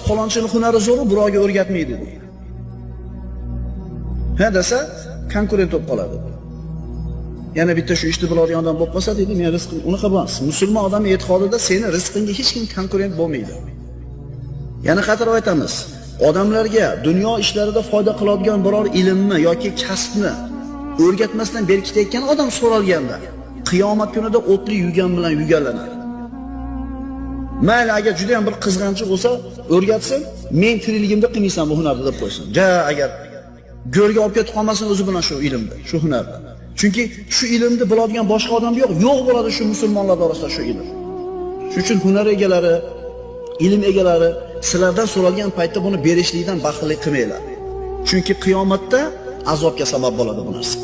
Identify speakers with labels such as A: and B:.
A: falonchining hunari zo'r, birovga o'rgatmaydi deydi. Ha desa, konkurent bo'lib qoladi. Yana bitta shu ishni biladigan odam bo'lib qolsa deydi, men rizqim unaqa emas. Musulmon odam e'tiqodida seni rizqingga hech kim konkurent bo'lmaydi. Yana qaytarib aytamiz. Odamlarga dunyo ishlarida foyda qiladigan biror ilmni yoki kasbni o'rgatmasdan berib ketayotgan odam so'ralganda, qiyomat kunida o'tli yugan bilan yuganlanadi. Mayli agar juda ham bir qizg'anchiq bo'lsa, o'rgatsin, men tirikligimda qilmaysan bu hunarni deb qo'ysin. Agar go'rga olib ketib qolmasin o'zi bilan shu ilmda, shu hunarda. Chunki shu ilmni biladigan boshqa odam yo'q bo'ladi shu musulmonlar orasida shu ilm. Shuning uchun hunar egalari, ilm egalari sizlardan so'ralgan paytda buni berishlikdan baxtli qilmanglar. Chunki qiyomatda azobga sabab bo'ladi bu narsa.